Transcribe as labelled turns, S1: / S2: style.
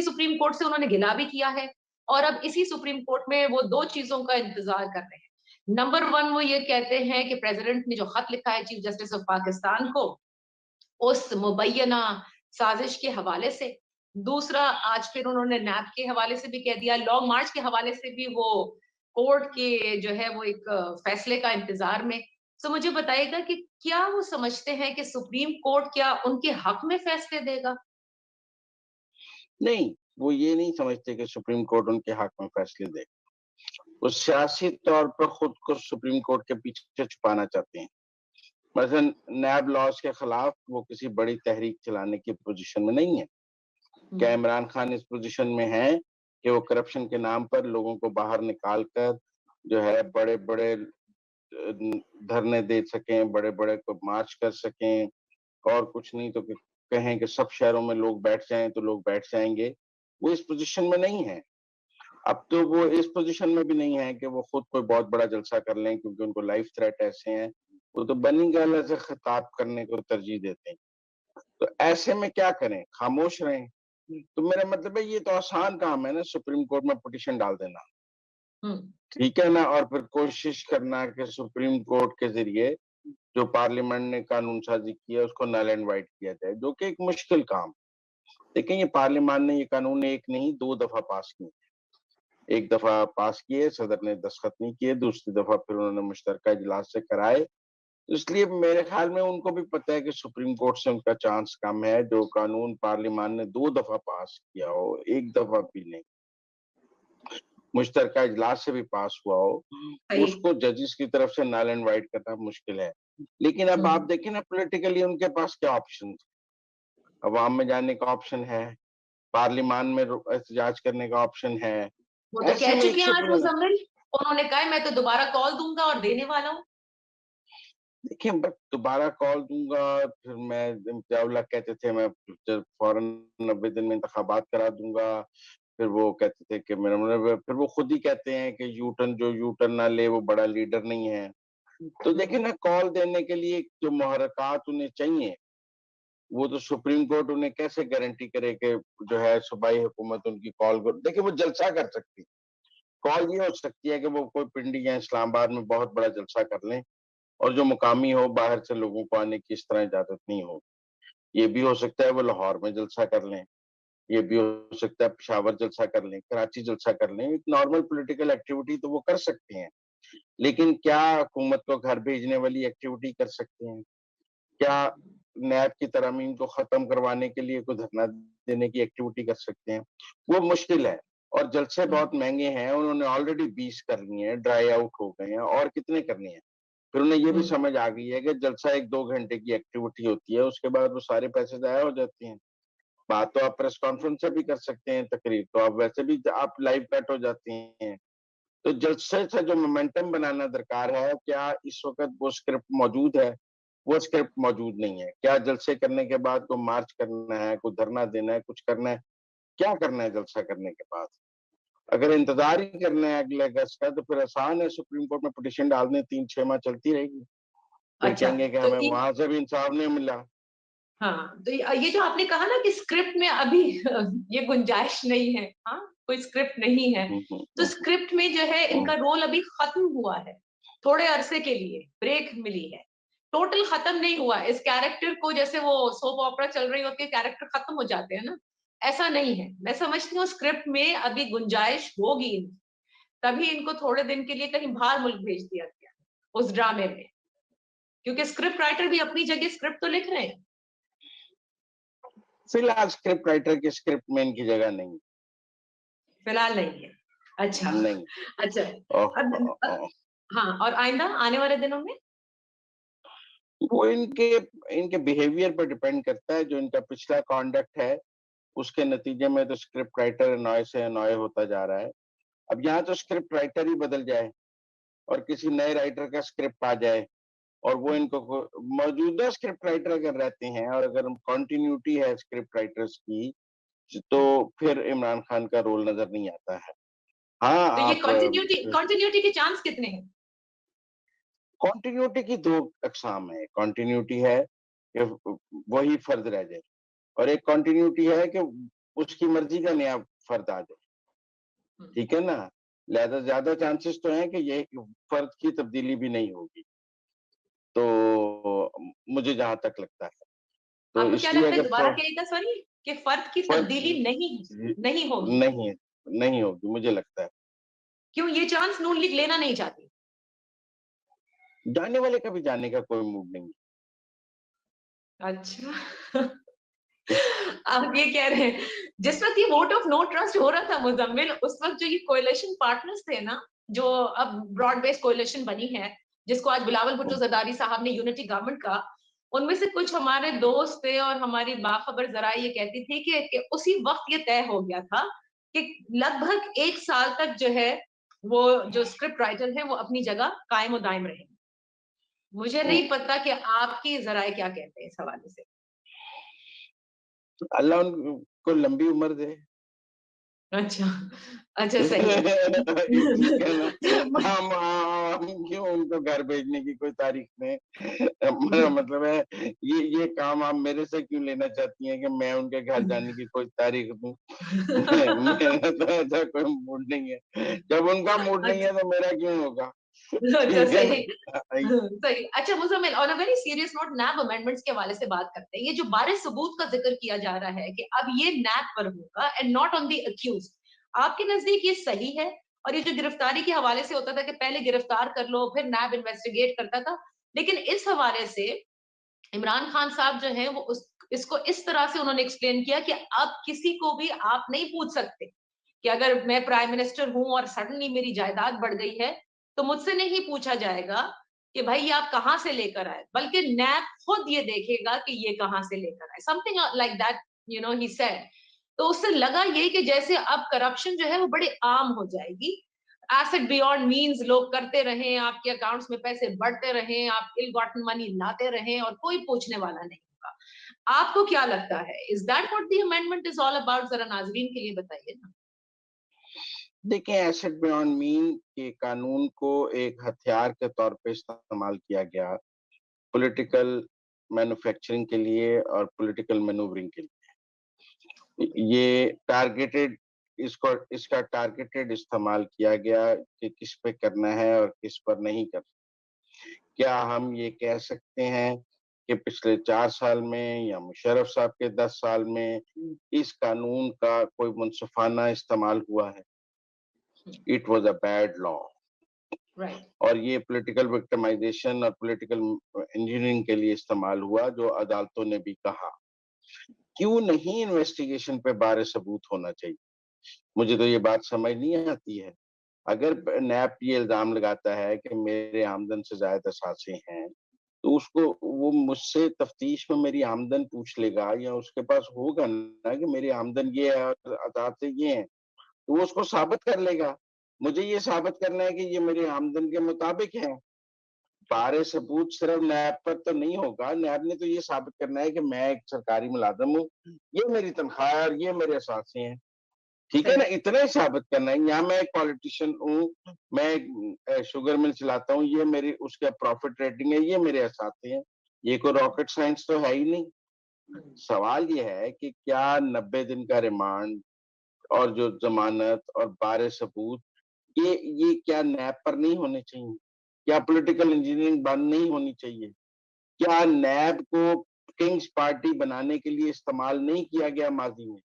S1: Supreme court سے انہوں نے گلا بھی کیا ہے اور اب اسی سپریم کورٹ میں وہ دو چیزوں کا انتظار کر رہے ہیں. نمبر 1 وہ یہ کہتے ہیں کہ پریزیڈنٹ نے جو خط لکھا ہے چیف جسٹس آف پاکستان کو اس مبینہ سازش کے حوالے سے, دوسرا آج پھر انہوں نے نیب کے حوالے سے بھی کہہ دیا, لانگ مارچ کے حوالے سے بھی وہ کورٹ کے جو ہے وہ ایک فیصلے کا انتظار میں. تو مجھے بتائے گا کہ کیا وہ سمجھتے ہیں کہ سپریم کورٹ کیا ان کے حق میں فیصلے دے گا؟
S2: نہیں, وہ یہ نہیں سمجھتے کہ سپریم کورٹ ان کے حق میں فیصلے دے. وہ سیاسی طور پر خود کو سپریم کورٹ کے پیچھے چھپانا چاہتے ہیں. مثلا نیب لاز کے خلاف وہ کسی بڑی تحریک چلانے کی پوزیشن میں نہیں ہے. کیا عمران خان اس پوزیشن میں ہے کہ وہ کرپشن کے نام پر لوگوں کو باہر نکال کر جو ہے بڑے بڑے دھرنے دے سکیں, بڑے بڑے کو مارچ کر سکیں, اور کچھ نہیں تو کہیں کہ سب شہروں میں لوگ بیٹھ جائیں تو لوگ بیٹھ جائیں گے؟ وہ اس پوزیشن میں نہیں ہے. اب تو وہ اس پوزیشن میں بھی نہیں ہے کہ وہ خود کوئی بہت بڑا جلسہ کر لیں, کیونکہ ان کو لائف تھریٹ ایسے ہیں. وہ تو بنی گالہ سے خطاب کرنے کو ترجیح دیتے ہیں. تو ایسے میں کیا کریں, خاموش رہیں؟ تو میرا مطلب ہے یہ تو آسان کام ہے نا, سپریم کورٹ میں پٹیشن ڈال دینا, ٹھیک ہے نا, اور پھر کوشش کرنا کہ سپریم کورٹ کے ذریعے جو پارلیمنٹ نے قانون سازی کی ہے اس کو نل اینڈ وائٹ کیا جائے, جو کہ ایک مشکل کام. لیکن یہ پارلیمان نے یہ قانون ایک نہیں 2 دفعہ پاس کیے. ایک دفعہ پاس کیے, صدر نے دستخط نہیں کیے, دوسری دفعہ پھر انہوں نے مشترکہ اجلاس سے کرائے. اس لیے میرے خیال میں ان کو بھی پتہ ہے کہ سپریم کورٹ سے ان کا چانس کم ہے. جو قانون پارلیمان نے 2 دفعہ پاس کیا ہو, ایک دفعہ بھی نہیں, مشترکہ اجلاس سے بھی پاس ہوا ہو, اس کو ججز کی طرف سے نل اینڈ وائٹ کرنا مشکل ہے. لیکن اب آپ دیکھیں نا, پولیٹیکلی ان کے پاس کیا آپشن, عوام میں جانے کا آپشن ہے, پارلیمان میں احتجاج کرنے کا آپشن ہے.
S1: وہ تو کہہ چکے ہیں آج مزمل, انہوں نے کہا میں تو دوبارہ کال دوں گا اور دینے والا ہوں.
S2: دیکھیں دوبارہ کال دوں گا, پھر میں امتیاز کہتے تھے میں فوراً 90 دن میں انتخابات کرا دوں گا. پھر وہ کہتے تھے کہ پھر وہ خود ہی کہتے ہیں کہ جو یو ٹرن نہ لے وہ بڑا لیڈر نہیں ہے. تو دیکھیں نا, کال دینے کے لیے جو محرکات انہیں چاہیے, وہ تو سپریم کورٹ انہیں کیسے گارنٹی کرے کہ جو ہے صوبائی حکومت ان کی کال کو دیکھیں وہ جلسہ کر سکتی. کال یہ ہو سکتی ہے کہ وہ کوئی پنڈی یا اسلام آباد میں بہت بڑا جلسہ کر لیں, اور جو مقامی ہو باہر سے لوگوں کو آنے کی اس طرح اجازت نہیں ہو. یہ بھی ہو سکتا ہے وہ لاہور میں جلسہ کر لیں, یہ بھی ہو سکتا ہے پشاور جلسہ کر لیں, کراچی جلسہ کر لیں. ایک نارمل پولیٹیکل ایکٹیویٹی تو وہ کر سکتے ہیں, لیکن کیا حکومت کو گھر بھیجنے والی ایکٹیویٹی کر سکتے ہیں؟ کیا نیب کی ترامیم کو ختم کروانے کے لیے کوئی دھرنا دینے کی ایکٹیویٹی کر سکتے ہیں؟ وہ مشکل ہے, اور جلسے بہت مہنگے ہیں. انہوں نے آلریڈی 20 کر لیے ہیں, ڈرائی آؤٹ ہو گئے ہیں, اور کتنے کرنے ہیں؟ پھر انہیں یہ بھی سمجھ آ گئی ہے کہ جلسہ 1-2 گھنٹے کی ایکٹیویٹی ہوتی ہے, اس کے بعد وہ سارے پیسے ضائع ہو جاتے ہیں. بات تو آپ پریس کانفرنس سے بھی کر سکتے ہیں, تقریر تو آپ ویسے بھی آپ لائیو کٹ ہو جاتے ہیں. تو جلسے سے جو مومنٹم بنانا درکار ہے, کیا اس وقت وہ اسکرپٹ موجود ہے؟ وہ اسکرپٹ موجود نہیں ہے. کیا جلسے کرنے کے بعد کوئی مارچ کرنا ہے, کوئی دھرنا دینا ہے, کچھ کرنا ہے؟ کیا کرنا ہے جلسہ کرنے کے بعد؟ اگر انتظار ہی کرنا ہے اگلے اگست کا, تو پھر آسان ہے, سپریم کورٹ میں پٹیشن ڈال دیں, 3-6 ماہ چلتی رہے گی. پھر کہیں گے کہ ہمیں وہاں سے بھی انصاف نہیں ملا.
S1: ہاں, تو یہ جو آپ نے کہا نا کہ اسکرپٹ میں ابھی یہ گنجائش نہیں ہے, ہاں کوئی اسکرپٹ نہیں ہے, تو اسکرپٹ میں جو ہے ان کا رول ابھی ختم ہوا ہے, تھوڑے عرصے کے لیے بریک ملی ہے, ٹوٹل ختم نہیں ہوا. اس کیریکٹر کو جیسے وہ سوپ آپرا چل رہی ہوتی ہے, کیریکٹر ختم ہو جاتے ہیں نا, ایسا نہیں ہے. میں سمجھتی ہوں اسکرپٹ میں ابھی گنجائش ہوگی, تبھی ان کو تھوڑے دن کے لیے کہیں باہر ملک بھیج دیا گیا اس ڈرامے میں, کیونکہ اسکرپٹ رائٹر بھی اپنی جگہ اسکرپٹ تو لکھ رہے ہیں.
S2: فی الحال اسکرپٹ رائٹر کی اسکرپٹ میں ان کی جگہ نہیں,
S1: فی الحال نہیں ہے. اچھا
S2: نہیں.
S1: اچھا, ہاں, اور آئندہ آنے والے دنوں میں
S2: وہ ان کے بیہیویئر پر ڈیپینڈ کرتا ہے. جو ان کا پچھلا کانڈکٹ ہے اس کے نتیجے میں تو اسکرپٹ رائٹر انوائے سے انوائے ہوتا جا رہا ہے. اب یہاں تو اسکرپٹ رائٹر ہی بدل جائے اور کسی نئے رائٹر کا اسکرپٹ آ جائے, اور وہ ان کو موجودہ اسکرپٹ رائٹر اگر رہتے ہیں, اور اگر کنٹینیوٹی ہے اسکرپٹ رائٹرز کی, تو پھر عمران خان کا رول نظر نہیں آتا ہے. ہاں,
S1: تو یہ
S2: آپ
S1: کنٹینیوٹی کے چانس کتنے ہیں؟
S2: کنٹینیوٹی کی 2 اقسام ہے. کنٹینیوٹی ہے کہ وہی فرض رہ جائے, اور ایک کنٹینیوٹی ہے کہ اس کی مرضی کا نیا فرد آ جائے, ٹھیک ہے نا, لہذا زیادہ چانسز تو ہیں کہ یہ فرد کی تبدیلی بھی نہیں ہوگی, تو مجھے جہاں تک لگتا ہے, تو
S1: آپ کو کیا
S2: اس لیے
S1: لگتا ہے,
S2: اگر
S1: دوبارہ کہیے گا سوری, کہ فرد کی
S2: فرد
S1: تبدیلی نہیں ہوگی؟
S2: نہیں ہوگی, مجھے لگتا ہے
S1: کیوں یہ چانس نون لیگ لینا نہیں چاہتی؟
S2: جانے والے کا بھی جانے کا کوئی موڈ نہیں ہے.
S1: اچھا آپ یہ کہہ رہے ہیں جس وقت یہ ووٹ آف نو ٹرسٹ ہو رہا تھا مزمل, اس وقت جو یہ کوئلیشن پارٹنرز تھے نا, جو اب براڈ بیس کوئلیشن بنی ہے, جس کو آج بلاول بھٹو زرداری صاحب نے یونٹی گورنمنٹ کا, ان میں سے کچھ ہمارے دوست تھے اور ہماری باخبر ذرائع یہ کہتی تھی کہ اسی وقت یہ طے ہو گیا تھا کہ لگ بھگ 1 سال تک جو ہے وہ جو اسکرپٹ رائٹر ہیں وہ اپنی جگہ قائم و دائم رہیں. مجھے نہیں پتا کہ آپ کی ذرائع کیا کہتے ہیں اس حوالے سے.
S2: اللہ ان کو لمبی عمر دے.
S1: اچھا اچھا صحیح
S2: ٹھیک ہے نا,
S1: ہے.
S2: ہم کیوں ان کو گھر بھیجنے کی کوئی تاریخ میں, میرا مطلب ہے یہ کام آپ میرے سے کیوں لینا چاہتی ہیں کہ میں ان کے گھر جانے کی کوئی تاریخ دوں؟ میرا تو ایسا کوئی موڈ نہیں ہے, جب ان کا موڈ نہیں ہے تو میرا کیوں ہوگا,
S1: اچھا
S2: ٹھیک ہے
S1: صحیح
S2: نا.
S1: صحیح. اچھا Muzammil, on a very serious note, NAB amendments کے حوالے سے بات کرتے ہیں. یہ جو بارِ ثبوت کا ذکر کیا جا رہا ہے کہ اب یہ نیب پر ہوگا and not on the accused, آپ کے نزدیک یہ صحیح ہے؟ اور یہ جو گرفتاری کے حوالے سے ہوتا تھا کہ پہلے گرفتار کر لو پھر نیب انویسٹیگیٹ کرتا تھا, لیکن اس حوالے سے عمران خان صاحب جو ہیں وہ اس کو اس طرح سے انہوں نے ایکسپلین کیا کہ اب کسی کو بھی آپ نہیں پوچھ سکتے کہ اگر میں پرائم منسٹر ہوں اور سڈنلی میری جائیداد بڑھ گئی ہے تو مجھ سے نہیں پوچھا جائے گا کہ بھائی آپ کہاں سے لے کر آئے, بلکہ نیب خود یہ دیکھے گا کہ یہ کہاں سے لے کر آئے. something like that, you know, he said. تو اس سے لگا یہ کہ جیسے اب کرپشن جو ہے وہ بڑے عام ہو جائے گی, ایسٹ بیونڈ مینز لوگ کرتے رہیں, آپ کے اکاؤنٹس میں پیسے بڑھتے رہیں, آپ ill gotten money لاتے رہیں اور کوئی پوچھنے والا نہیں ہوگا. آپ کو کیا لگتا ہے, is that what the amendment is all about? ذرا ناظرین کے لیے بتائیے نا.
S2: دیکھیں, ایسٹ بیونڈ مین کے قانون کو ایک ہتھیار کے طور پہ استعمال کیا گیا پولیٹیکل مینوفیکچرنگ کے لیے اور پولیٹیکل مینوورنگ کے لیے. یہ ٹارگیٹڈ, اس کا ٹارگیٹڈ استعمال کیا گیا کہ کس پہ کرنا ہے اور کس پر نہیں کرنا. کیا ہم یہ کہہ سکتے ہیں کہ پچھلے 4 سال میں یا مشرف صاحب کے 10 سال میں اس قانون کا کوئی منصفانہ استعمال ہوا ہے؟ It was a bad law.
S1: Right.
S2: اور یہ پولیٹیکل وکٹمائزیشن اور پولیٹیکل انجینئرنگ کے لیے استعمال ہوا, جو عدالتوں نے بھی کہا. کیوں نہیں انویسٹیگیشن پہ بارِ ثبوت ہونا چاہیے؟ مجھے تو یہ بات سمجھ نہیں آتی ہے. اگر نیب یہ الزام لگاتا ہے کہ میرے آمدن سے زائد اثاثے ہیں, تو اس کو وہ مجھ سے تفتیش میں میری آمدن پوچھ لے گا, یا اس کے پاس ہوگا نا کہ میری آمدن یہ ہے اور اثاثے یہ ہیں, تو وہ اس کو ثابت کر لے گا. مجھے یہ ثابت کرنا ہے کہ یہ میری آمدن کے مطابق ہے. بارِ ثبوت صرف نیب پر تو نہیں ہوگا, نیب نے تو یہ ثابت کرنا ہے کہ میں ایک سرکاری ملازم ہوں, یہ میری تنخواہ ہے اور یہ میرے اثاثے ہیں, ٹھیک ہے نا, اتنا ہی ثابت کرنا ہے. یہاں میں ایک پالیٹیشین ہوں, میں ایک شوگر مل چلاتا ہوں, یہ میری اس کا پروفٹ ریٹنگ ہے, یہ میرے اثاثے ہیں. یہ کوئی راکٹ سائنس تو ہے ہی نہیں. سوال یہ ہے کہ کیا 90 دن کا ریمانڈ اور جو ضمانت اور بارِ ثبوت یہ کیا نیب پر نہیں ہونے چاہیے؟ کیا پولیٹیکل انجینئرنگ بند نہیں ہونی چاہیے؟ کیا نیب کو کنگز پارٹی بنانے کے لیے استعمال نہیں کیا گیا ماضی میں؟